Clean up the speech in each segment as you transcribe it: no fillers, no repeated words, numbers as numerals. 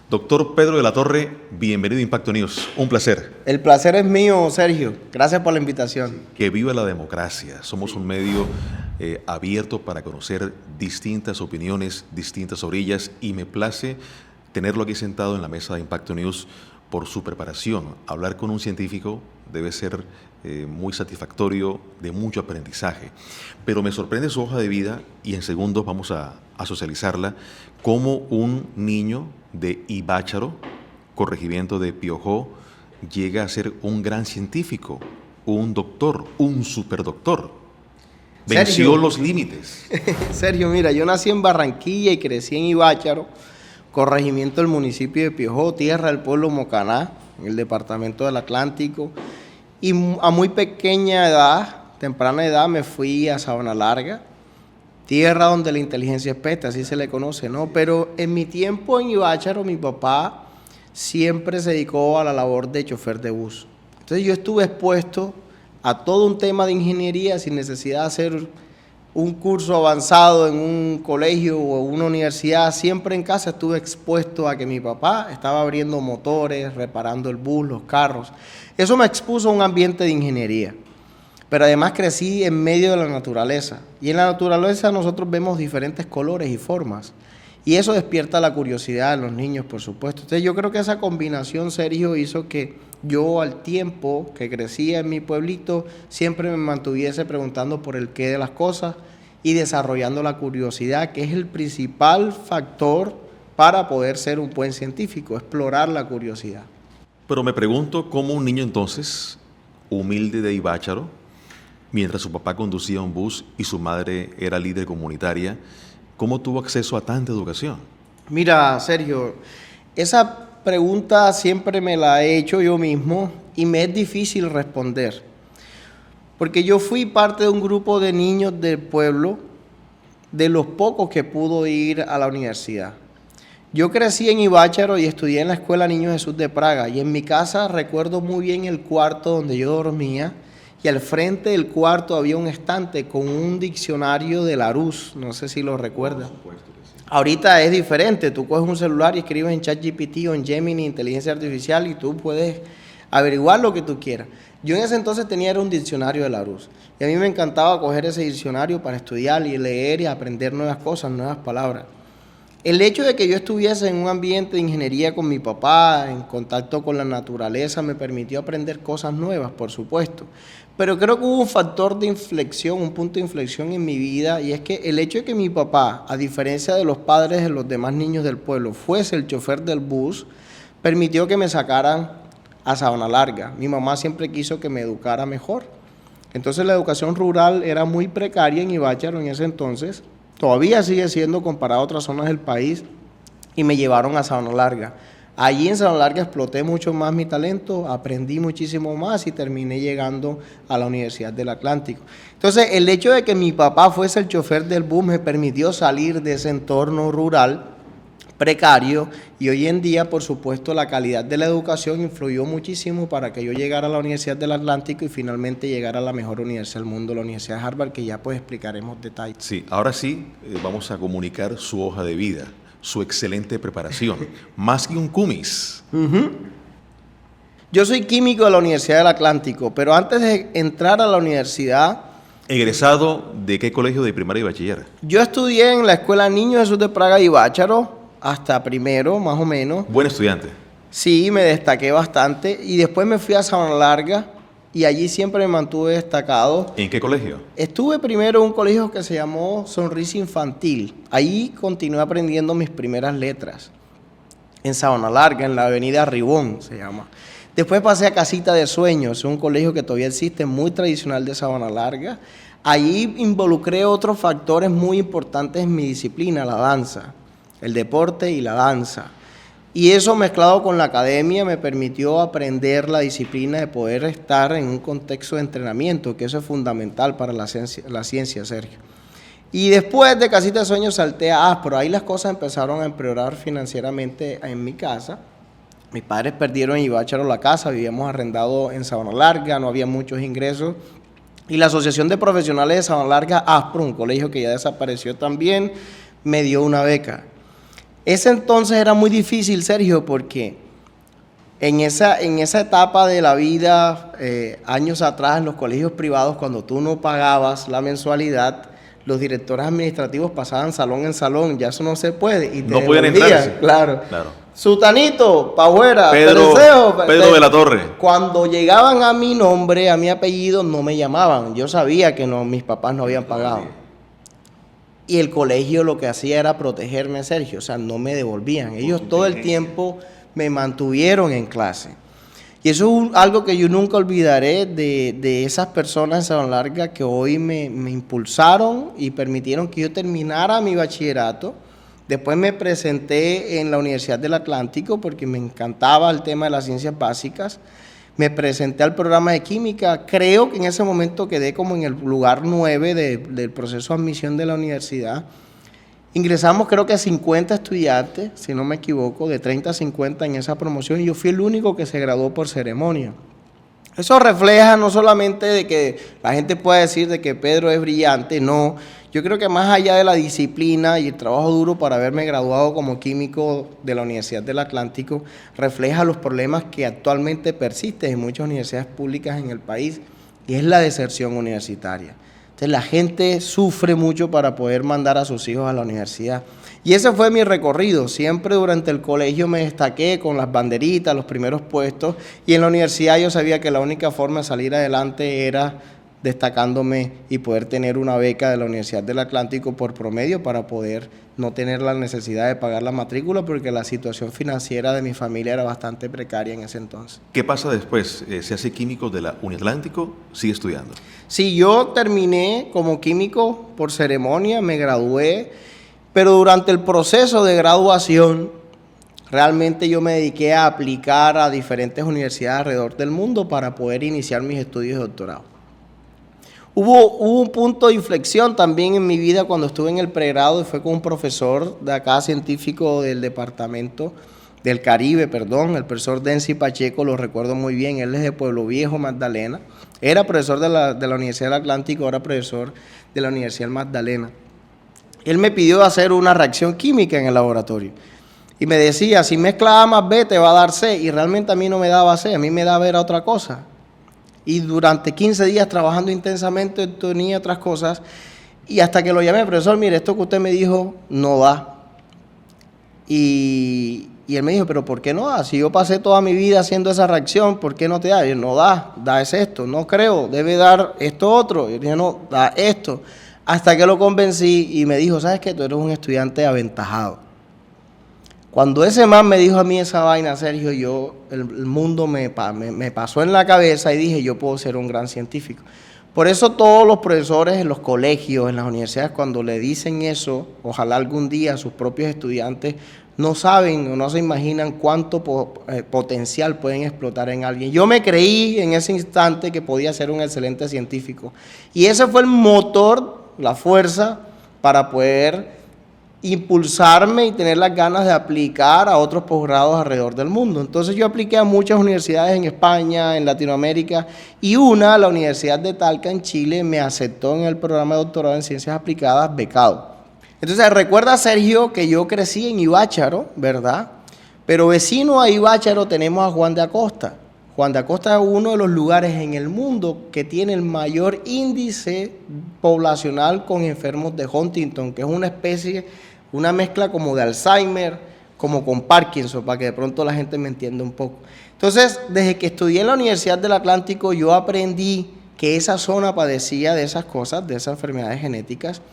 Doctor Pedro de la Torre, bienvenido a Impacto News. Un placer. El placer es mío, Sergio. Gracias por la invitación. Que viva la democracia. Somos un medio abierto para conocer distintas opiniones, distintas orillas, y me place tenerlo aquí sentado en la mesa de Impacto News por su preparación. Hablar con un científico debe ser muy satisfactorio, de mucho aprendizaje. Pero me sorprende su hoja de vida y en segundos vamos a socializarla, como un niño de Ibácharo, corregimiento de Piojó, llega a ser un gran científico, un doctor, un superdoctor. Venció los límites. Sergio, mira, yo nací en Barranquilla y crecí en Ibácharo, corregimiento del municipio de Piojó, tierra del pueblo Mocaná, en el departamento del Atlántico. Y a muy pequeña edad, temprana edad, me fui a Sabana Larga, tierra donde la inteligencia es pesta, así se le conoce, ¿no? Pero en mi tiempo en Ibácharo, mi papá siempre se dedicó a la labor de chofer de bus. Entonces yo estuve expuesto a todo un tema de ingeniería sin necesidad de hacer un curso avanzado en un colegio o una universidad. Siempre en casa estuve expuesto a que mi papá estaba abriendo motores, reparando el bus, los carros. Eso me expuso a un ambiente de ingeniería. Pero además crecí en medio de la naturaleza. Y en la naturaleza nosotros vemos diferentes colores y formas. Y eso despierta la curiosidad en los niños, por supuesto. Entonces yo creo que esa combinación, Sergio, hizo que yo al tiempo que crecía en mi pueblito siempre me mantuviese preguntando por el qué de las cosas y desarrollando la curiosidad, que es el principal factor para poder ser un buen científico, explorar la curiosidad. Pero me pregunto cómo un niño entonces, humilde de Ibácharo, mientras su papá conducía un bus y su madre era líder comunitaria, ¿cómo tuvo acceso a tanta educación? Mira, Sergio, esa pregunta siempre me la he hecho yo mismo y me es difícil responder. Porque yo fui parte de un grupo de niños del pueblo, de los pocos que pudo ir a la universidad. Yo crecí en Ibácharo y estudié en la Escuela Niño Jesús de Praga. Y en mi casa recuerdo muy bien el cuarto donde yo dormía. Y al frente del cuarto había un estante con un diccionario de Larousse, no sé si lo recuerdas. Por supuesto que sí. Ahorita es diferente, tú coges un celular y escribes en ChatGPT o en Gemini, inteligencia artificial, y tú puedes averiguar lo que tú quieras. Yo en ese entonces tenía un diccionario de Larousse, y a mí me encantaba coger ese diccionario para estudiar y leer y aprender nuevas cosas, nuevas palabras. El hecho de que yo estuviese en un ambiente de ingeniería con mi papá, en contacto con la naturaleza, me permitió aprender cosas nuevas, por supuesto. Pero creo que hubo un factor de inflexión, un punto de inflexión en mi vida, y es que el hecho de que mi papá, a diferencia de los padres de los demás niños del pueblo, fuese el chofer del bus, permitió que me sacaran a Sabana Larga. Mi mamá siempre quiso que me educara mejor. Entonces la educación rural era muy precaria en Ibácharo en ese entonces, todavía sigue siendo comparado a otras zonas del país, y me llevaron a Sabana Larga. Allí en Sabana Larga exploté mucho más mi talento, aprendí muchísimo más y terminé llegando a la Universidad del Atlántico. Entonces, el hecho de que mi papá fuese el chofer del bus me permitió salir de ese entorno rural precario, y hoy en día, por supuesto, la calidad de la educación influyó muchísimo para que yo llegara a la Universidad del Atlántico y finalmente llegara a la mejor universidad del mundo, la Universidad de Harvard, que ya pues explicaremos detalles. Sí, ahora sí vamos a comunicar su hoja de vida, su excelente preparación, más que un cumis. Yo soy químico de la Universidad del Atlántico, pero antes de entrar a la universidad... ¿Egresado de qué colegio de primaria y bachiller? Yo estudié en la Escuela Niño Jesús de Praga y Bácharo, hasta primero, más o menos. Buen estudiante. Sí, me destaqué bastante, y después me fui a Sabana Larga, y allí siempre me mantuve destacado. ¿En qué colegio? Estuve primero en un colegio que se llamó Sonrisa Infantil. Ahí continué aprendiendo mis primeras letras. En Sabana Larga, en la avenida Ribón, se llama. Después pasé a Casita de Sueños, un colegio que todavía existe, muy tradicional de Sabana Larga. Allí involucré otros factores muy importantes en mi disciplina, la danza, el deporte y la danza. Y eso mezclado con la academia me permitió aprender la disciplina de poder estar en un contexto de entrenamiento, que eso es fundamental para la ciencia, Sergio. Y después de Casita de Sueños salté a Áspero. Ahí las cosas empezaron a empeorar financieramente en mi casa. Mis padres perdieron en Ibácharo la casa, vivíamos arrendados en Sabana Larga, no había muchos ingresos. Y la Asociación de Profesionales de Sabana Larga, Áspero, un colegio que ya desapareció también, me dio una beca. Ese entonces era muy difícil, Sergio, porque en esa etapa de la vida, años atrás, en los colegios privados, cuando tú no pagabas la mensualidad, los directores administrativos pasaban salón en salón, ya eso no se puede. Y te no pueden devolvían, entrar. claro. Claro. Sutanito, pa' afuera, Pedro de la Torre. Cuando llegaban a mi nombre, a mi apellido, no me llamaban. Yo sabía que no, mis papás no habían pagado. Y el colegio lo que hacía era protegerme, Sergio, o sea, no me devolvían. Ellos todo el tiempo me mantuvieron en clase. Y eso es algo que yo nunca olvidaré de esas personas en Sabana Larga que hoy me impulsaron y permitieron que yo terminara mi bachillerato. Después me presenté en la Universidad del Atlántico porque me encantaba el tema de las ciencias básicas. Me presenté al programa de química. Creo que en ese momento quedé como en el lugar 9 del proceso de admisión de la universidad. Ingresamos creo que 50 estudiantes, si no me equivoco, de 30 a 50 en esa promoción, y yo fui el único que se graduó por ceremonia. Eso refleja no solamente de que la gente pueda decir de que Pedro es brillante, no. Yo creo que más allá de la disciplina y el trabajo duro para haberme graduado como químico de la Universidad del Atlántico, refleja los problemas que actualmente persisten en muchas universidades públicas en el país, y es la deserción universitaria. Entonces la gente sufre mucho para poder mandar a sus hijos a la universidad. Y ese fue mi recorrido. Siempre durante el colegio me destaqué con las banderitas, los primeros puestos, y en la universidad yo sabía que la única forma de salir adelante era destacándome y poder tener una beca de la Universidad del Atlántico por promedio para poder no tener la necesidad de pagar la matrícula, porque la situación financiera de mi familia era bastante precaria en ese entonces. ¿Qué pasa después? ¿Se hace químico de la Uniatlántico? ¿Sigue estudiando? Sí, yo terminé como químico por ceremonia, me gradué, pero durante el proceso de graduación realmente yo me dediqué a aplicar a diferentes universidades alrededor del mundo para poder iniciar mis estudios de doctorado. Hubo un punto de inflexión también en mi vida cuando estuve en el pregrado, y fue con un profesor de acá, científico del departamento del Caribe, el profesor Densi Pacheco, lo recuerdo muy bien. Él es de Pueblo Viejo, Magdalena. Era profesor de la Universidad del Atlántico, ahora profesor de la Universidad Magdalena. Él me pidió hacer una reacción química en el laboratorio. Y me decía, si mezcla A más B te va a dar C. Y realmente a mí no me daba C, a mí me daba era otra cosa. Y durante 15 días trabajando intensamente tenía otras cosas. Y hasta que lo llamé, profesor, mire, esto que usted me dijo no da. Y él me dijo, pero ¿por qué no da? Si yo pasé toda mi vida haciendo esa reacción, ¿por qué no te da? Y yo, no da es esto, no creo, debe dar esto otro. Y yo dije, no, da esto. Hasta que lo convencí y me dijo, ¿sabes qué? Tú eres un estudiante aventajado. Cuando ese man me dijo a mí esa vaina, Sergio, el mundo me pasó en la cabeza y dije, yo puedo ser un gran científico. Por eso todos los profesores en los colegios, en las universidades, cuando le dicen eso, ojalá algún día a sus propios estudiantes, no saben o no se imaginan cuánto potencial pueden explotar en alguien. Yo me creí en ese instante que podía ser un excelente científico. Y ese fue el motor, la fuerza para poder impulsarme y tener las ganas de aplicar a otros posgrados alrededor del mundo. Entonces yo apliqué a muchas universidades en España, en Latinoamérica, y la Universidad de Talca en Chile, me aceptó en el programa de doctorado en Ciencias Aplicadas becado. Entonces recuerda, Sergio, que yo crecí en Ibácharo, ¿verdad? Pero vecino a Ibácharo tenemos a Juan de Acosta. Juan de Acosta es uno de los lugares en el mundo que tiene el mayor índice poblacional con enfermos de Huntington, que es una especie, una mezcla como de Alzheimer, como con Parkinson, para que de pronto la gente me entienda un poco. Entonces, desde que estudié en la Universidad del Atlántico, yo aprendí que esa zona padecía de esas cosas, de esas enfermedades genéticas,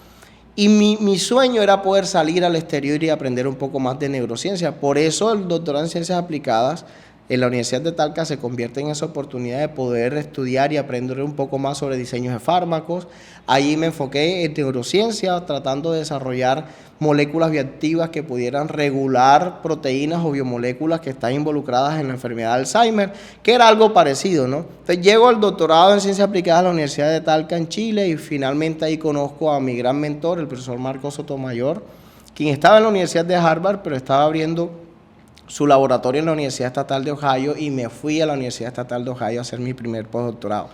y mi sueño era poder salir al exterior y aprender un poco más de neurociencia. Por eso el doctorado en Ciencias Aplicadas en la Universidad de Talca se convierte en esa oportunidad de poder estudiar y aprender un poco más sobre diseños de fármacos. Allí me enfoqué en neurociencia, tratando de desarrollar moléculas bioactivas que pudieran regular proteínas o biomoléculas que están involucradas en la enfermedad de Alzheimer, que era algo parecido, ¿no? Entonces llego al doctorado en Ciencias Aplicadas a la Universidad de Talca en Chile, y finalmente ahí conozco a mi gran mentor, el profesor Marcos Sotomayor, quien estaba en la Universidad de Harvard, pero estaba abriendo su laboratorio en la Universidad Estatal de Ohio, y me fui a la Universidad Estatal de Ohio a hacer mi primer postdoctorado.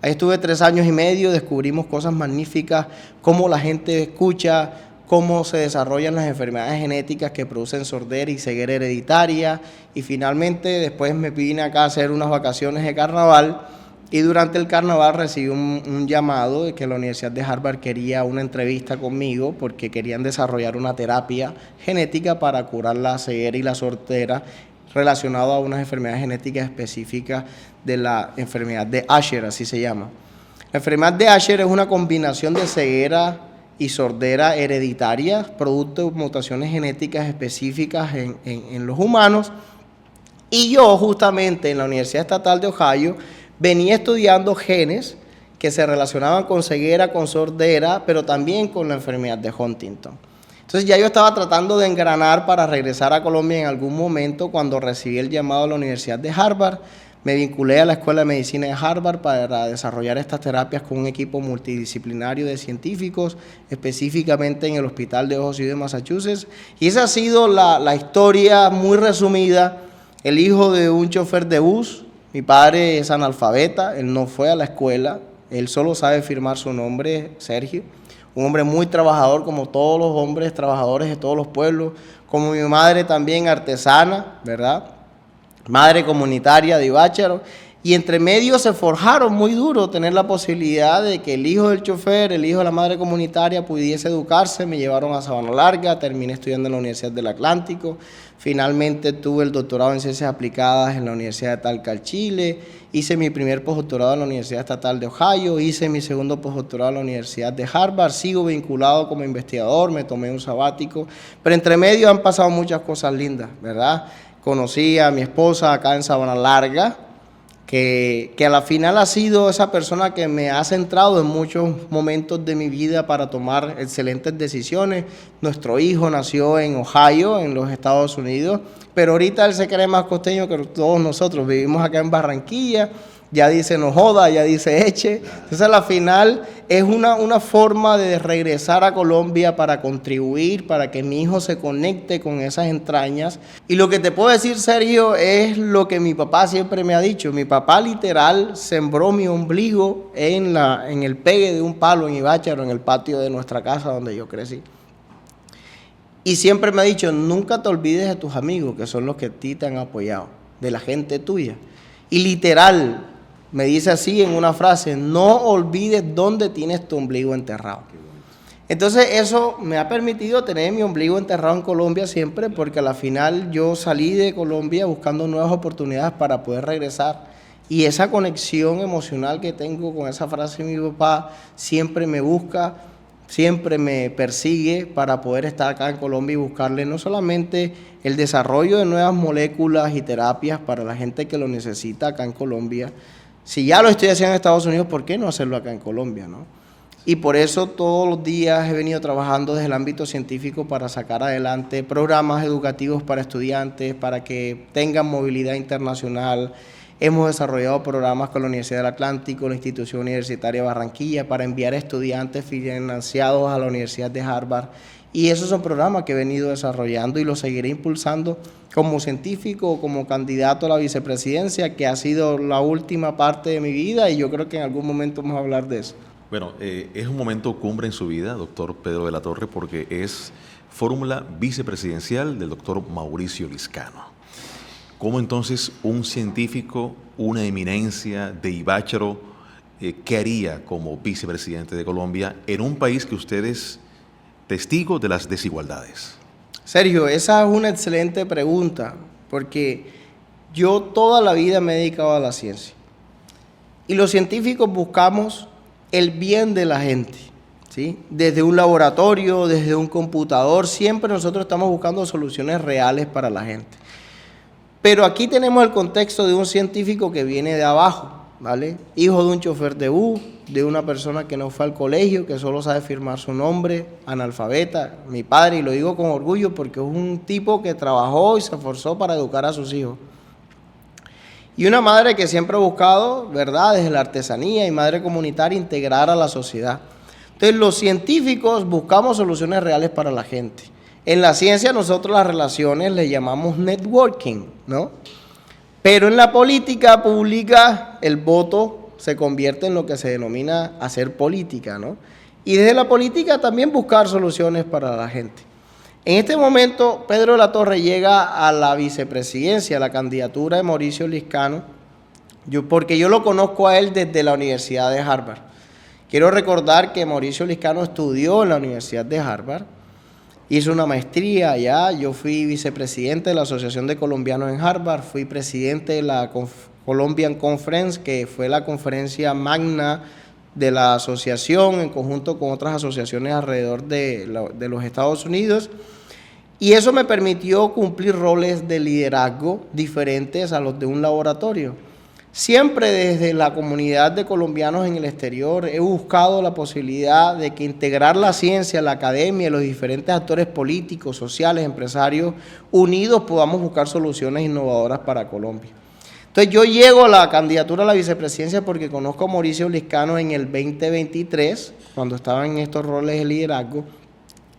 Ahí estuve 3 años y medio, descubrimos cosas magníficas, cómo la gente escucha, cómo se desarrollan las enfermedades genéticas que producen sordera y ceguera hereditaria, y finalmente después me vine acá a hacer unas vacaciones de carnaval, y durante el carnaval recibí un llamado de que la Universidad de Harvard quería una entrevista conmigo porque querían desarrollar una terapia genética para curar la ceguera y la sordera relacionado a unas enfermedades genéticas específicas de la enfermedad de Usher, así se llama. La enfermedad de Usher es una combinación de ceguera y sordera hereditaria, producto de mutaciones genéticas específicas en los humanos. Y yo justamente en la Universidad Estatal de Ohio venía estudiando genes que se relacionaban con ceguera, con sordera, pero también con la enfermedad de Huntington. Entonces ya yo estaba tratando de engranar para regresar a Colombia en algún momento cuando recibí el llamado a la Universidad de Harvard. Me vinculé a la Escuela de Medicina de Harvard para desarrollar estas terapias con un equipo multidisciplinario de científicos, específicamente en el Hospital de Ojos de Massachusetts. Y esa ha sido la historia muy resumida. El hijo de un chofer de bus, mi padre es analfabeta, él no fue a la escuela, él solo sabe firmar su nombre, Sergio. Un hombre muy trabajador, como todos los hombres trabajadores de todos los pueblos, como mi madre también artesana, ¿verdad? Madre comunitaria de Ibácharo, y entre medio se forjaron muy duro tener la posibilidad de que el hijo del chofer, el hijo de la madre comunitaria pudiese educarse. Me llevaron a Sabana Larga, terminé estudiando en la Universidad del Atlántico, finalmente tuve el doctorado en Ciencias Aplicadas en la Universidad de Talca, Chile, hice mi primer postdoctorado en la Universidad Estatal de Ohio, hice mi segundo postdoctorado en la Universidad de Harvard, sigo vinculado como investigador, me tomé un sabático, pero entre medio han pasado muchas cosas lindas, ¿verdad? Conocí a mi esposa acá en Sabana Larga, que a la final ha sido esa persona que me ha centrado en muchos momentos de mi vida para tomar excelentes decisiones. Nuestro hijo nació en Ohio, en los Estados Unidos, pero ahorita él se cree más costeño que todos nosotros. Vivimos acá en Barranquilla, ya dice no joda, ya dice eche. Entonces a la final es una forma de regresar a Colombia para contribuir, para que mi hijo se conecte con esas entrañas. Y lo que te puedo decir, Sergio, es lo que mi papá siempre me ha dicho. Mi papá literal sembró mi ombligo en el pegue de un palo en Ibácharo, en el patio de nuestra casa donde yo crecí. Y siempre me ha dicho, nunca te olvides de tus amigos, que son los que a ti te han apoyado, de la gente tuya. Y literal, me dice así en una frase, no olvides dónde tienes tu ombligo enterrado. Entonces eso me ha permitido tener mi ombligo enterrado en Colombia siempre, porque a la final yo salí de Colombia buscando nuevas oportunidades para poder regresar. Y esa conexión emocional que tengo con esa frase de mi papá siempre me busca, siempre me persigue para poder estar acá en Colombia y buscarle no solamente el desarrollo de nuevas moléculas y terapias para la gente que lo necesita acá en Colombia. Si ya lo estoy haciendo en Estados Unidos, ¿por qué no hacerlo acá en Colombia, no? Y por eso todos los días he venido trabajando desde el ámbito científico para sacar adelante programas educativos para estudiantes, para que tengan movilidad internacional. Hemos desarrollado programas con la Universidad del Atlántico, la Institución Universitaria de Barranquilla, para enviar estudiantes financiados a la Universidad de Harvard. Y esos son programas que he venido desarrollando y los seguiré impulsando como científico, como candidato a la vicepresidencia, que ha sido la última parte de mi vida, y yo creo que en algún momento vamos a hablar de eso. Bueno, es un momento cumbre en su vida, doctor Pedro de la Torre, porque es fórmula vicepresidencial del doctor Mauricio Liscano. ¿Cómo entonces un científico, una eminencia de Ibácharo, qué haría como vicepresidente de Colombia en un país que usted es testigo de las desigualdades? Sergio, esa es una excelente pregunta, porque yo toda la vida me he dedicado a la ciencia. Y los científicos buscamos el bien de la gente, ¿sí? Desde un laboratorio, desde un computador, siempre nosotros estamos buscando soluciones reales para la gente. Pero aquí tenemos el contexto de un científico que viene de abajo, ¿vale? Hijo de un chofer de bus, de una persona que no fue al colegio, que solo sabe firmar su nombre, analfabeta, mi padre, y lo digo con orgullo porque es un tipo que trabajó y se esforzó para educar a sus hijos. Y una madre que siempre ha buscado, ¿verdad?, desde la artesanía y madre comunitaria, integrar a la sociedad. Entonces, los científicos buscamos soluciones reales para la gente. En la ciencia nosotros las relaciones le llamamos networking, ¿no? Pero en la política pública el voto se convierte en lo que se denomina hacer política, ¿no? y desde la política también buscar soluciones para la gente. En este momento, Pedro de la Torre llega a la vicepresidencia, a la candidatura de Mauricio Liscano, porque yo lo conozco a él desde la Universidad de Harvard. Quiero recordar que Mauricio Liscano estudió en la Universidad de Harvard, hizo una maestría allá, yo fui vicepresidente de la Asociación de Colombianos en Harvard, fui presidente de la Colombian Conference, que fue la conferencia magna de la asociación en conjunto con otras asociaciones alrededor de los Estados Unidos, y eso me permitió cumplir roles de liderazgo diferentes a los de un laboratorio. Siempre desde la comunidad de colombianos en el exterior he buscado la posibilidad de que integrar la ciencia, la academia, los diferentes actores políticos, sociales, empresarios, unidos podamos buscar soluciones innovadoras para Colombia. Entonces yo llego a la candidatura a la vicepresidencia porque conozco a Mauricio Liscano en el 2023, cuando estaba en estos roles de liderazgo,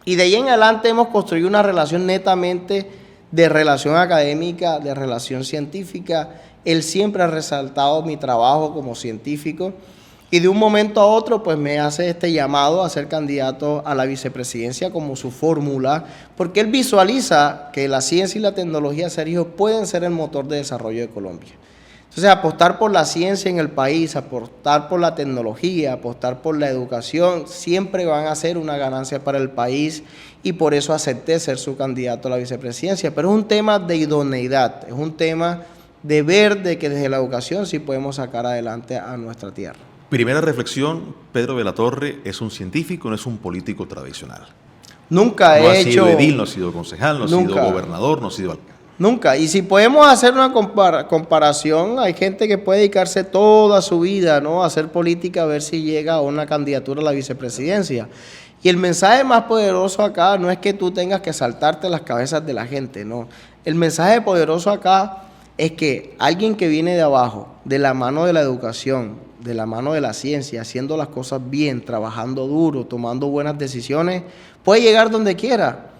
y de ahí en adelante hemos construido una relación netamente de relación académica, de relación científica. Él siempre ha resaltado mi trabajo como científico y de un momento a otro pues me hace este llamado a ser candidato a la vicepresidencia como su fórmula, porque él visualiza que la ciencia y la tecnología, Sergio, pueden ser el motor de desarrollo de Colombia. Entonces, apostar por la ciencia en el país, apostar por la tecnología, apostar por la educación, siempre van a ser una ganancia para el país y por eso acepté ser su candidato a la vicepresidencia. Pero es un tema de idoneidad, es un tema de ver de que desde la educación sí podemos sacar adelante a nuestra tierra. Primera reflexión, Pedro de la Torre es un científico, no es un político tradicional. Nunca he hecho... No ha sido edil, no ha sido concejal, no ha sido gobernador, no ha sido alcalde. Nunca. Y si podemos hacer una comparación, hay gente que puede dedicarse toda su vida, ¿no?, a hacer política, a ver si llega a una candidatura a la vicepresidencia. Y el mensaje más poderoso acá no es que tú tengas que saltarte las cabezas de la gente, no. El mensaje poderoso acá es que alguien que viene de abajo, de la mano de la educación, de la mano de la ciencia, haciendo las cosas bien, trabajando duro, tomando buenas decisiones, puede llegar donde quiera.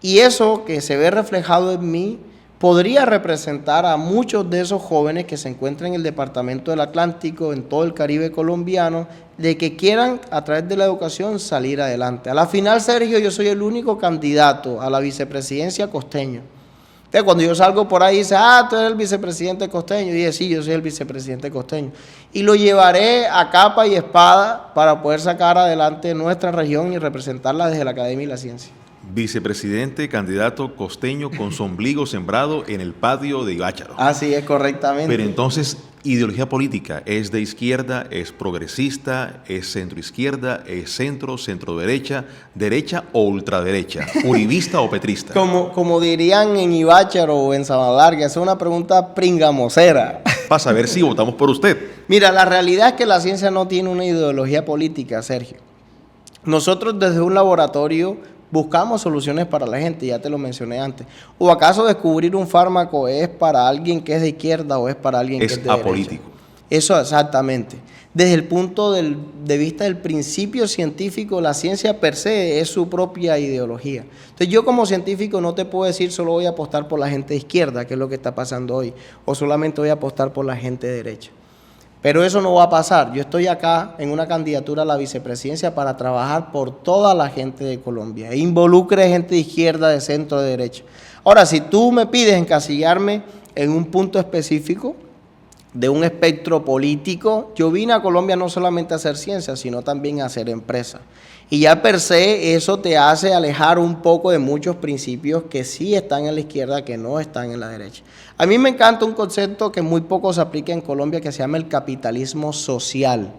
Y eso que se ve reflejado en mí podría representar a muchos de esos jóvenes que se encuentran en el departamento del Atlántico, en todo el Caribe colombiano, de que quieran a través de la educación salir adelante. A la final, Sergio, yo soy el único candidato a la vicepresidencia costeño. Entonces, cuando yo salgo por ahí, dice, tú eres el vicepresidente costeño. Y dije, sí, yo soy el vicepresidente costeño. Y lo llevaré a capa y espada para poder sacar adelante nuestra región y representarla desde la academia y la ciencia. Vicepresidente, candidato costeño con su ombligo sembrado en el patio de Ibácharo. Así es, correctamente. Pero entonces, ideología política, ¿es de izquierda, es progresista, es centroizquierda, es centro derecha, derecha o ultraderecha, uribista o petrista? Como dirían en Ibácharo o en Sabanalarga, es una pregunta pringamosera. Para saber si votamos por usted. Mira, la realidad es que la ciencia no tiene una ideología política, Sergio. Nosotros desde un laboratorio buscamos soluciones para la gente, ya te lo mencioné antes. ¿O acaso descubrir un fármaco es para alguien que es de izquierda o es para alguien que es de derecha? Es apolítico. Eso exactamente. Desde el punto de vista del principio científico, la ciencia per se es su propia ideología. Entonces yo como científico no te puedo decir solo voy a apostar por la gente de izquierda, que es lo que está pasando hoy, o solamente voy a apostar por la gente de derecha. Pero eso no va a pasar. Yo estoy acá en una candidatura a la vicepresidencia para trabajar por toda la gente de Colombia. E involucre gente de izquierda, de centro, de derecha. Ahora, si tú me pides encasillarme en un punto específico de un espectro político, yo vine a Colombia no solamente a hacer ciencia, sino también a hacer empresa. Y ya per se eso te hace alejar un poco de muchos principios que sí están en la izquierda, que no están en la derecha. A mí me encanta un concepto que muy poco se aplica en Colombia, que se llama el capitalismo social.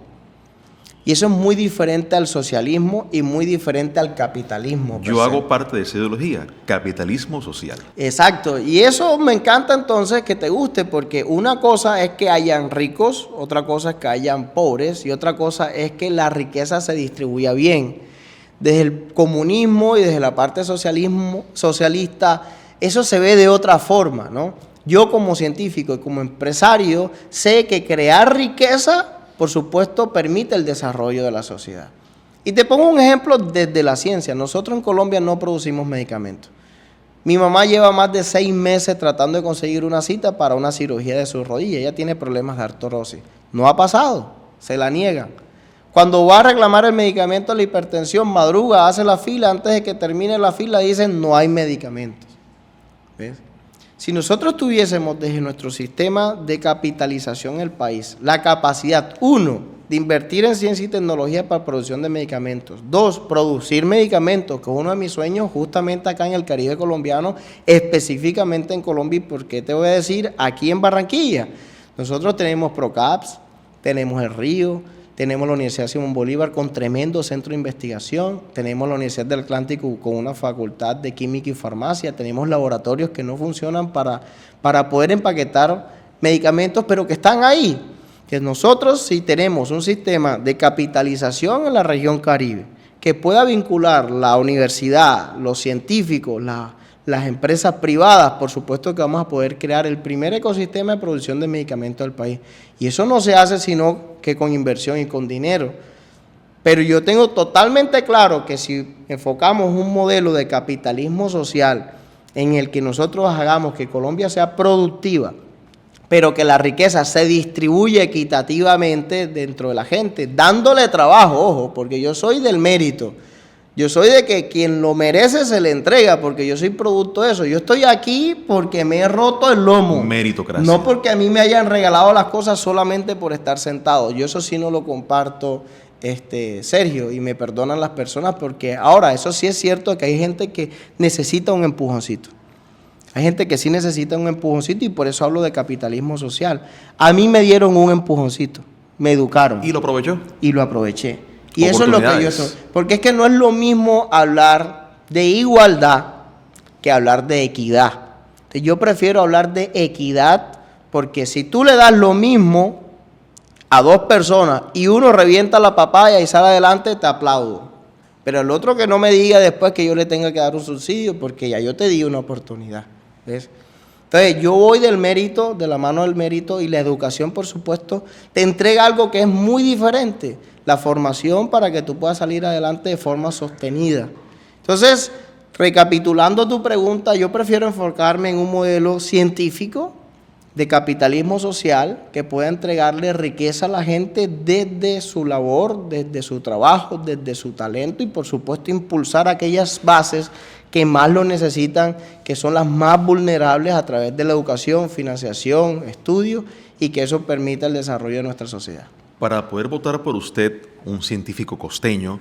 Y eso es muy diferente al socialismo y muy diferente al capitalismo. Yo hago parte de esa ideología, capitalismo social. Exacto, y eso me encanta entonces que te guste, porque una cosa es que hayan ricos, otra cosa es que hayan pobres, y otra cosa es que la riqueza se distribuya bien. Desde el comunismo y desde la parte socialista, eso se ve de otra forma, ¿no? Yo como científico y como empresario sé que crear riqueza, por supuesto, permite el desarrollo de la sociedad. Y te pongo un ejemplo desde la ciencia. Nosotros en Colombia no producimos medicamentos. Mi mamá lleva más de 6 meses tratando de conseguir una cita para una cirugía de su rodilla. Ella tiene problemas de artrosis. No ha pasado, se la niegan. Cuando va a reclamar el medicamento de la hipertensión, madruga, hace la fila, antes de que termine la fila dicen no hay medicamentos. ¿Ves? Si nosotros tuviésemos desde nuestro sistema de capitalización en el país la capacidad, 1, de invertir en ciencia y tecnología para producción de medicamentos, 2, producir medicamentos, que es uno de mis sueños justamente acá en el Caribe colombiano, específicamente en Colombia, y por qué te voy a decir, aquí en Barranquilla, nosotros tenemos PROCAPS, tenemos el Río, tenemos la Universidad Simón Bolívar con tremendo centro de investigación, tenemos la Universidad del Atlántico con una facultad de química y farmacia, tenemos laboratorios que no funcionan para poder empaquetar medicamentos, pero que están ahí. Que nosotros sí tenemos un sistema de capitalización en la región Caribe, que pueda vincular la universidad, los científicos, las empresas privadas, por supuesto que vamos a poder crear el primer ecosistema de producción de medicamentos del país. Y eso no se hace sino que con inversión y con dinero. Pero yo tengo totalmente claro que si enfocamos un modelo de capitalismo social en el que nosotros hagamos que Colombia sea productiva, pero que la riqueza se distribuye equitativamente dentro de la gente, dándole trabajo, ojo, porque yo soy del mérito. Yo soy de que quien lo merece se le entrega, porque yo soy producto de eso. Yo estoy aquí porque me he roto el lomo. Meritocracia. No porque a mí me hayan regalado las cosas solamente por estar sentado. Yo eso sí no lo comparto, Sergio, y me perdonan las personas, porque ahora eso sí es cierto que hay gente que necesita un empujoncito. Hay gente que sí necesita un empujoncito y por eso hablo de capitalismo social. A mí me dieron un empujoncito, me educaron. ¿Y lo aprovechó? Y lo aproveché. Y eso es lo que yo soy. Porque es que no es lo mismo hablar de igualdad que hablar de equidad. Entonces, yo prefiero hablar de equidad porque si tú le das lo mismo a dos personas y uno revienta la papaya y sale adelante, te aplaudo. Pero el otro que no me diga después que yo le tenga que dar un subsidio porque ya yo te di una oportunidad. ¿Ves? Entonces, yo voy del mérito, de la mano del mérito, y la educación, por supuesto, te entrega algo que es muy diferente, la formación para que tú puedas salir adelante de forma sostenida. Entonces, recapitulando tu pregunta, yo prefiero enfocarme en un modelo científico de capitalismo social que pueda entregarle riqueza a la gente desde su labor, desde su trabajo, desde su talento y, por supuesto, impulsar aquellas bases que más lo necesitan, que son las más vulnerables a través de la educación, financiación, estudio, y que eso permita el desarrollo de nuestra sociedad. Para poder votar por usted, un científico costeño,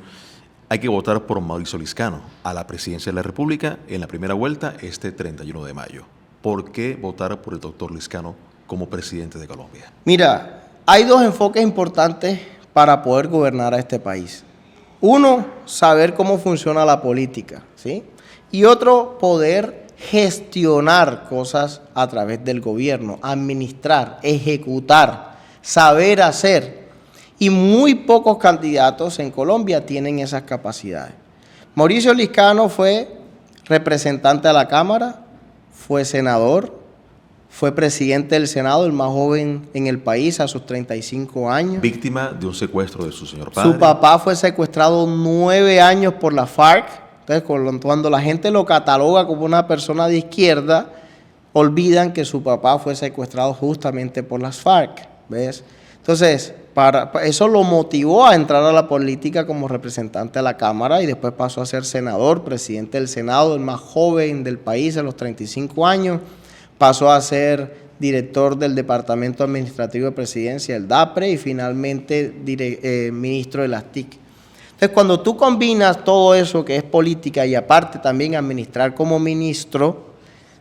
hay que votar por Mauricio Liscano a la presidencia de la República en la primera vuelta este 31 de mayo. ¿Por qué votar por el doctor Liscano como presidente de Colombia? Mira, hay dos enfoques importantes para poder gobernar a este país. Uno, saber cómo funciona la política, ¿sí? Y otro, poder gestionar cosas a través del gobierno, administrar, ejecutar, saber hacer. Y muy pocos candidatos en Colombia tienen esas capacidades. Mauricio Liscano fue representante a la Cámara, fue senador, fue presidente del Senado, el más joven en el país a sus 35 años. Víctima de un secuestro de su señor padre. Su papá fue secuestrado 9 años por la FARC. Entonces, cuando la gente lo cataloga como una persona de izquierda, olvidan que su papá fue secuestrado justamente por las FARC, ¿ves? Entonces, eso lo motivó a entrar a la política como representante de la Cámara y después pasó a ser senador, presidente del Senado, el más joven del país a los 35 años. Pasó a ser director del Departamento Administrativo de Presidencia, el DAPRE, y finalmente ministro de las TIC. Entonces, cuando tú combinas todo eso que es política y aparte también administrar como ministro,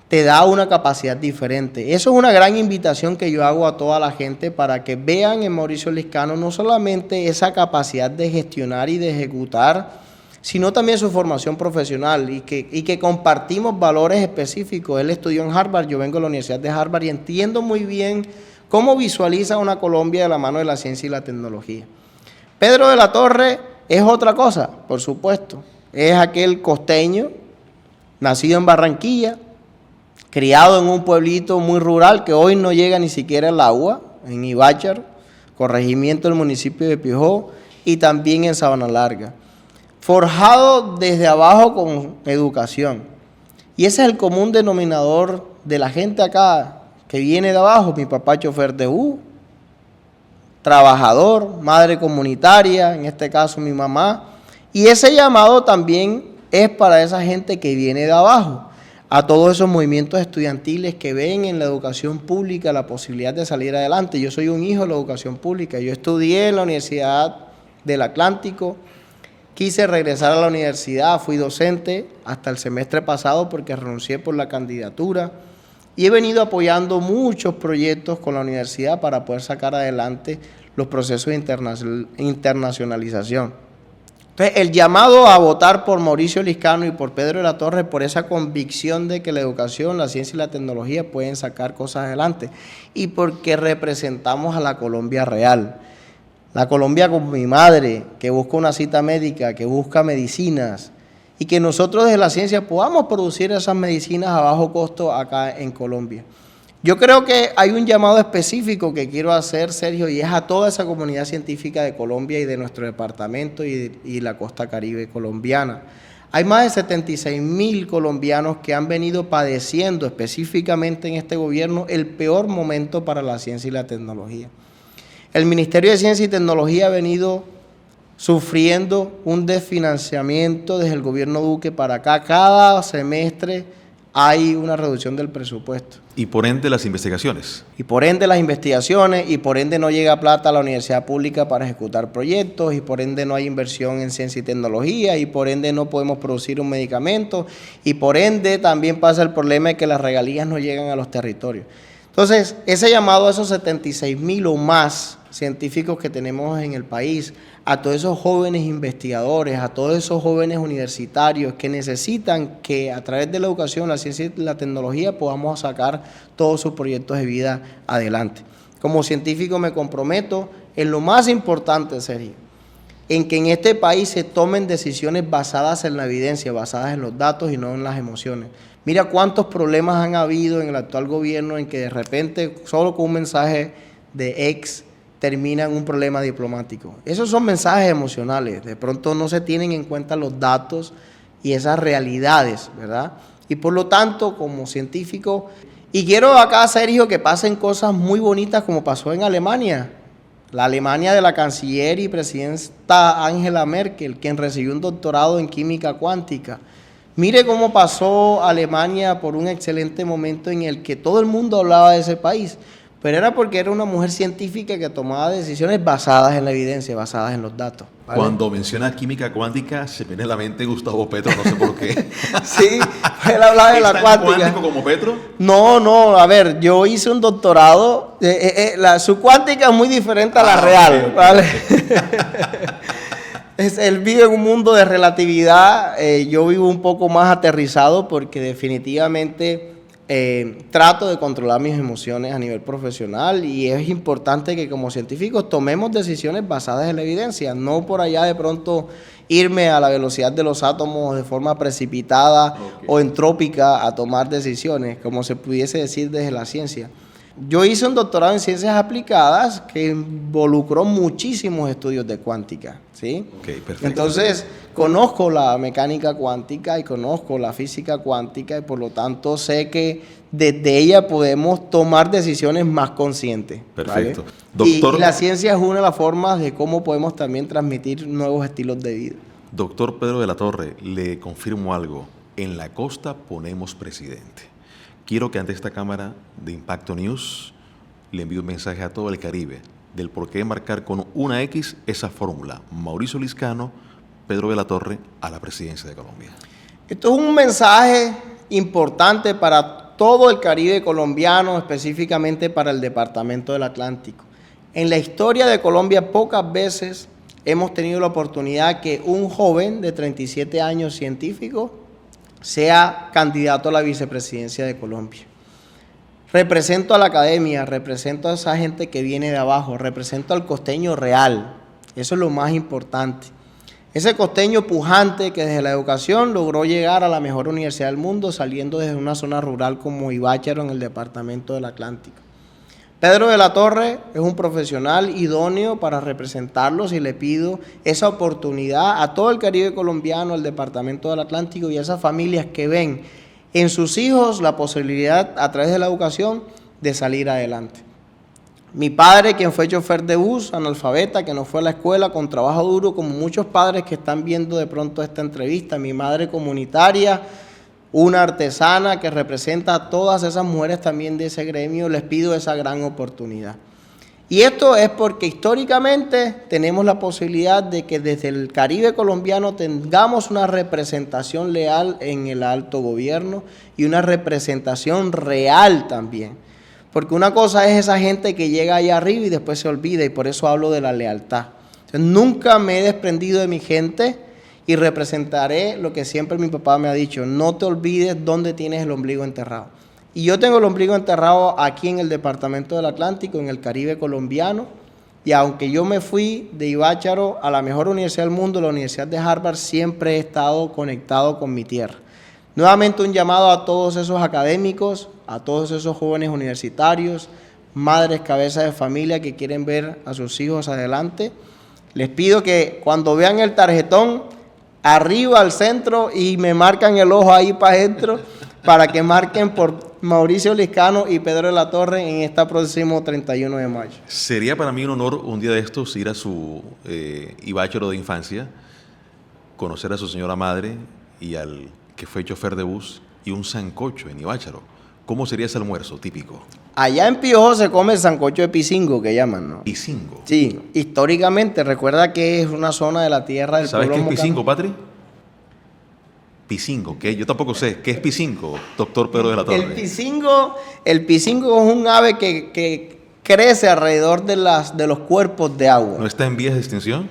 te da una capacidad diferente. Eso es una gran invitación que yo hago a toda la gente para que vean en Mauricio Liscano no solamente esa capacidad de gestionar y de ejecutar, sino también su formación profesional y que compartimos valores específicos. Él estudió en Harvard, yo vengo de la Universidad de Harvard y entiendo muy bien cómo visualiza una Colombia de la mano de la ciencia y la tecnología. Pedro de la Torre es otra cosa, por supuesto. Es aquel costeño, nacido en Barranquilla, criado en un pueblito muy rural que hoy no llega ni siquiera el agua, en Ibáchar, corregimiento del municipio de Pijó, y también en Sabana Larga. Forjado desde abajo con educación. Y ese es el común denominador de la gente acá que viene de abajo. Mi papá chofer de trabajador, madre comunitaria, en este caso mi mamá, y ese llamado también es para esa gente que viene de abajo, a todos esos movimientos estudiantiles que ven en la educación pública la posibilidad de salir adelante. Yo soy un hijo de la educación pública, yo estudié en la Universidad del Atlántico, quise regresar a la universidad, fui docente hasta el semestre pasado porque renuncié por la candidatura y he venido apoyando muchos proyectos con la universidad para poder sacar adelante los procesos de internacionalización. Entonces, el llamado a votar por Mauricio Liscano y por Pedro de la Torre por esa convicción de que la educación, la ciencia y la tecnología pueden sacar cosas adelante y porque representamos a la Colombia real. La Colombia con mi madre, que busca una cita médica, que busca medicinas y que nosotros desde la ciencia podamos producir esas medicinas a bajo costo acá en Colombia. Yo creo que hay un llamado específico que quiero hacer, Sergio, y es a toda esa comunidad científica de Colombia y de nuestro departamento y la costa caribe colombiana. Hay más de 76.000 colombianos que han venido padeciendo específicamente en este gobierno el peor momento para la ciencia y la tecnología. El Ministerio de Ciencia y Tecnología ha venido sufriendo un desfinanciamiento desde el gobierno Duque para acá. Cada semestre hay una reducción del presupuesto. Y por ende las investigaciones. Y por ende las investigaciones, y por ende no llega plata a la universidad pública para ejecutar proyectos, y por ende no hay inversión en ciencia y tecnología, y por ende no podemos producir un medicamento, y por ende también pasa el problema de que las regalías no llegan a los territorios. Entonces, ese llamado a esos 76.000 o más científicos que tenemos en el país, a todos esos jóvenes investigadores, a todos esos jóvenes universitarios que necesitan que a través de la educación, la ciencia y la tecnología podamos sacar todos sus proyectos de vida adelante. Como científico me comprometo en lo más importante, Sergio, en que en este país se tomen decisiones basadas en la evidencia, basadas en los datos y no en las emociones. Mira cuántos problemas han habido en el actual gobierno en que de repente, solo con un mensaje de ex, terminan un problema diplomático. Esos son mensajes emocionales, de pronto no se tienen en cuenta los datos y esas realidades, ¿verdad? Y por lo tanto, como científico, y quiero acá, Sergio, que pasen cosas muy bonitas como pasó en Alemania. La Alemania de la canciller y presidenta Angela Merkel, quien recibió un doctorado en química cuántica. Mire cómo pasó Alemania por un excelente momento en el que todo el mundo hablaba de ese país, pero era porque era una mujer científica que tomaba decisiones basadas en la evidencia, basadas en los datos. ¿Vale? Cuando menciona química cuántica, se viene a la mente Gustavo Petro, no sé por qué. Sí, él hablaba de la cuántica. ¿Es tan cuántico como Petro? No, a ver, yo hice un doctorado, su cuántica es muy diferente a la real, okay. ¿Vale? Él vive en un mundo de relatividad, yo vivo un poco más aterrizado porque definitivamente trato de controlar mis emociones a nivel profesional y es importante que como científicos tomemos decisiones basadas en la evidencia, no por allá de pronto irme a la velocidad de los átomos de forma precipitada o entrópica a tomar decisiones, como se pudiese decir desde la ciencia. Yo hice un doctorado en ciencias aplicadas que involucró muchísimos estudios de cuántica, ¿sí? Okay, perfecto. Entonces, conozco la mecánica cuántica y conozco la física cuántica y por lo tanto sé que desde ella podemos tomar decisiones más conscientes. Perfecto. ¿Vale? Doctor, y la ciencia es una de las formas de cómo podemos también transmitir nuevos estilos de vida. Doctor Pedro de la Torre, le confirmo algo. En la costa ponemos presidente. Quiero que ante esta cámara de Impacto News le envíe un mensaje a todo el Caribe del por qué marcar con una X esa fórmula. Mauricio Liscano, Pedro de la Torre a la presidencia de Colombia. Esto es un mensaje importante para todo el Caribe colombiano, específicamente para el departamento del Atlántico. En la historia de Colombia pocas veces hemos tenido la oportunidad que un joven de 37 años científico sea candidato a la vicepresidencia de Colombia. Represento a la academia, represento a esa gente que viene de abajo, represento al costeño real, eso es lo más importante. Ese costeño pujante que desde la educación logró llegar a la mejor universidad del mundo saliendo desde una zona rural como Ibácharo en el departamento del Atlántico. Pedro de la Torre es un profesional idóneo para representarlos y le pido esa oportunidad a todo el Caribe colombiano, al departamento del Atlántico y a esas familias que ven en sus hijos la posibilidad a través de la educación de salir adelante. Mi padre, quien fue chofer de bus, analfabeta, que no fue a la escuela, con trabajo duro, como muchos padres que están viendo de pronto esta entrevista. Mi madre comunitaria, una artesana que representa a todas esas mujeres también de ese gremio. Les pido esa gran oportunidad. Y esto es porque históricamente tenemos la posibilidad de que desde el Caribe colombiano tengamos una representación leal en el alto gobierno y una representación real también. Porque una cosa es esa gente que llega allá arriba y después se olvida, y por eso hablo de la lealtad. Entonces, nunca me he desprendido de mi gente y representaré lo que siempre mi papá me ha dicho: no te olvides dónde tienes el ombligo enterrado. Y yo tengo el ombligo enterrado aquí en el departamento del Atlántico, en el Caribe colombiano, y aunque yo me fui de Ibácharo a la mejor universidad del mundo, la Universidad de Harvard, siempre he estado conectado con mi tierra. Nuevamente un llamado a todos esos académicos, a todos esos jóvenes universitarios, madres, cabezas de familia que quieren ver a sus hijos adelante. Les pido que cuando vean el tarjetón, arriba al centro, y me marcan el ojo ahí para adentro, para que marquen por Mauricio Liscano y Pedro de la Torre en este próximo 31 de mayo. Sería para mí un honor un día de estos ir a su Ibácharo de infancia, conocer a su señora madre y al que fue chofer de bus, y un sancocho en Ibácharo. ¿Cómo sería ese almuerzo típico? Allá en Piojo se come el sancocho de pisingo, que llaman, ¿no? Pisingo. Sí, históricamente, recuerda que es una zona de la tierra del ¿Sabes pueblo qué es mocano. pisingo, Patri? Pisingo, ¿qué? Yo tampoco sé. ¿Qué es pisingo, doctor Pedro de la Torre? El pisingo es un ave que crece alrededor de los cuerpos de agua. ¿No está en vías de extinción?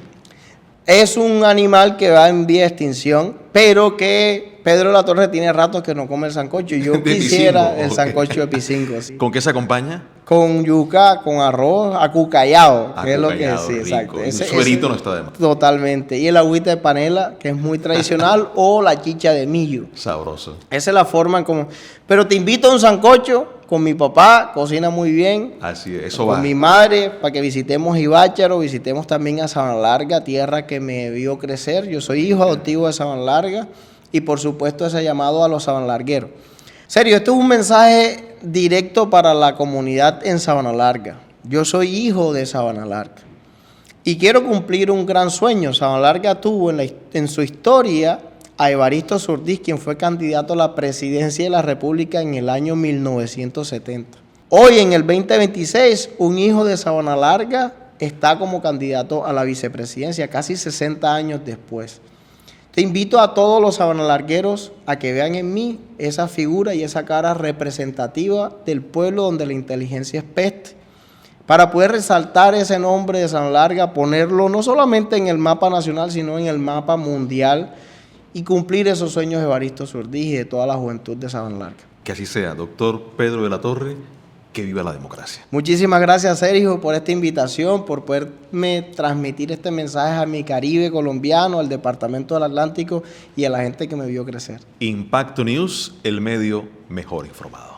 Es un animal que va en vía de extinción, pero que Pedro de la Torre tiene rato que no come el sancocho. Y yo De quisiera pisingo, el ok. sancocho de pisingo. Sí. ¿Con qué se acompaña? Con yuca, con arroz, acucallado, que es lo que Acucallado, sí, rico. exacto. Un suerito no está de más. Totalmente. Y el agüita de panela, que es muy tradicional, o la chicha de millo. Sabroso. Esa es la forma en como... Pero te invito a un sancocho con mi papá, cocina muy bien. Así es, eso Con va. mi madre, para que visitemos Ibácharo, visitemos también a Sabana Larga, tierra que me vio crecer. Yo soy hijo adoptivo de Sabana Larga, y por supuesto ese llamado a los sabanlargueros. Serio, esto es un mensaje directo para la comunidad en Sabana Larga. Yo soy hijo de Sabana Larga y quiero cumplir un gran sueño. Sabana Larga tuvo en su historia a Evaristo Surdiz, quien fue candidato a la presidencia de la República en el año 1970. Hoy, en el 2026, un hijo de Sabana Larga está como candidato a la vicepresidencia, casi 60 años después. Te invito a todos los sabanalargueros a que vean en mí esa figura y esa cara representativa del pueblo donde la inteligencia es peste, para poder resaltar ese nombre de Sabana Larga, ponerlo no solamente en el mapa nacional, sino en el mapa mundial, y cumplir esos sueños de Evaristo Surdiz y de toda la juventud de Sabana Larga. Que así sea. Doctor Pedro de la Torre, que viva la democracia. Muchísimas gracias, Sergio, por esta invitación, por poderme transmitir este mensaje a mi Caribe colombiano, al Departamento del Atlántico y a la gente que me vio crecer. Impacto News, el medio mejor informado.